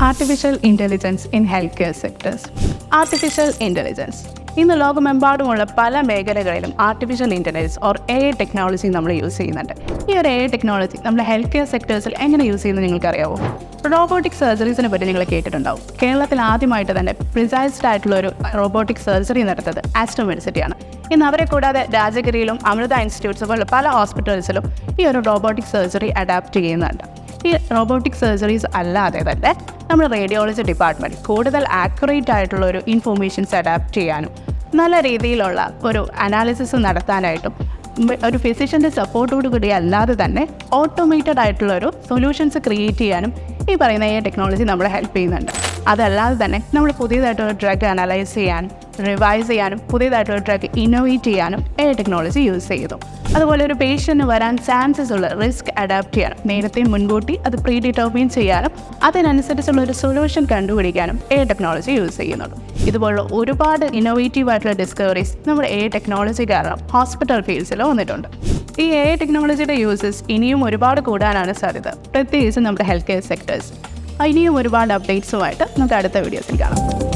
Artificial intelligence in healthcare sectors. Artificial intelligence. ഇന്ന് ലോകമെമ്പാടുമുള്ള പല മേഖലകളിലും artificial intelligence or AI technology നമ്മൾ യൂസ് ചെയ്യുന്നുണ്ട്. ഈ ഒരു AI ടെക്നോളജി നമ്മുടെ ഹെൽത്ത് കെയർ സെക്ടേഴ്സിൽ എങ്ങനെ യൂസ് ചെയ്യുന്നത് നിങ്ങൾക്കറിയാവോ? റോബോട്ടിക് സർജറീസിനെ പറ്റി നിങ്ങൾ കേട്ടിട്ടുണ്ടാവും. കേരളത്തിൽ ആദ്യമായിട്ട് തന്നെ പ്രിസൈസ്ഡ് ആയിട്ടുള്ള ഒരു റോബോട്ടിക് സർജറി നടത്തുന്നത് ആസ്ട്രോ മെഡിസിറ്റിയാണ്. ഇന്ന് അവരെ കൂടാതെ രാജഗിരിയിലും അമൃത ഇൻസ്റ്റിറ്റ്യൂട്ട്സ് പോലുള്ള പല ഹോസ്പിറ്റൽസിലും ഈ ഒരു റോബോട്ടിക് സർജറി അഡാപ്റ്റ് ചെയ്യുന്നുണ്ട്. ഈ റോബോട്ടിക് സർജറീസ് അല്ലാതെ തന്നെ നമ്മുടെ റേഡിയോളജി ഡിപ്പാർട്ട്മെൻറ്റ് കൂടുതൽ ആക്യുറേറ്റ് ആയിട്ടുള്ള ഒരു ഇൻഫോർമേഷൻസ് അഡാപ്റ്റ് ചെയ്യാനും നല്ല രീതിയിലുള്ള ഒരു അനാലിസിസ് നടത്താനായിട്ടും ഒരു ഫിസിഷ്യൻ്റെ സപ്പോർട്ടോടു കൂടി അല്ലാതെ തന്നെ ഓട്ടോമേറ്റഡ് ആയിട്ടുള്ള ഒരു സൊല്യൂഷൻസ് ക്രിയേറ്റ് ചെയ്യാനും ഈ പറയുന്ന ഈ ടെക്നോളജി നമ്മളെ ഹെൽപ്പ് ചെയ്യുന്നുണ്ട്. അതല്ലാതെ തന്നെ നമ്മൾ പുതിയതായിട്ടുള്ള ഡ്രഗ് അനലൈസ് ചെയ്യാനും റിവൈസ് ചെയ്യാനും പുതിയതായിട്ടുള്ള ഡ്രഗ് ഇന്നോവേറ്റ് ചെയ്യാനും AI ടെക്നോളജി യൂസ് ചെയ്തു. അതുപോലെ ഒരു പേഷ്യൻറ്റിന് വരാൻ ചാൻസസ് ഉള്ള റിസ്ക് അഡാപ്റ്റ് ചെയ്യാനും നേരത്തെ മുൻകൂട്ടി അത് പ്രീ ഡിറ്റർമിൻ ചെയ്യാനും അതിനനുസരിച്ചുള്ള ഒരു സൊല്യൂഷൻ കണ്ടുപിടിക്കാനും AI ടെക്നോളജി യൂസ് ചെയ്യുന്നുണ്ട്. ഇതുപോലുള്ള ഒരുപാട് ഇന്നോവേറ്റീവ് ആയിട്ടുള്ള ഡിസ്കവറീസ് നമ്മുടെ AI ടെക്നോളജി കാരണം ഹോസ്പിറ്റൽ ഫീൽഡ്സിൽ വന്നിട്ടുണ്ട്. ഈ AI ടെക്നോളജിയുടെ യൂസസ് ഇനിയും ഒരുപാട് കൂടാനാണ് സാധ്യത, പ്രത്യേകിച്ച് നമ്മുടെ ഹെൽത്ത് കെയർ സെക്ടേഴ്സ്. ഇനിയും ഒരുപാട് അപ്ഡേറ്റ്സുമായിട്ട് നമുക്ക് അടുത്ത വീഡിയോസിൽ കാണാം.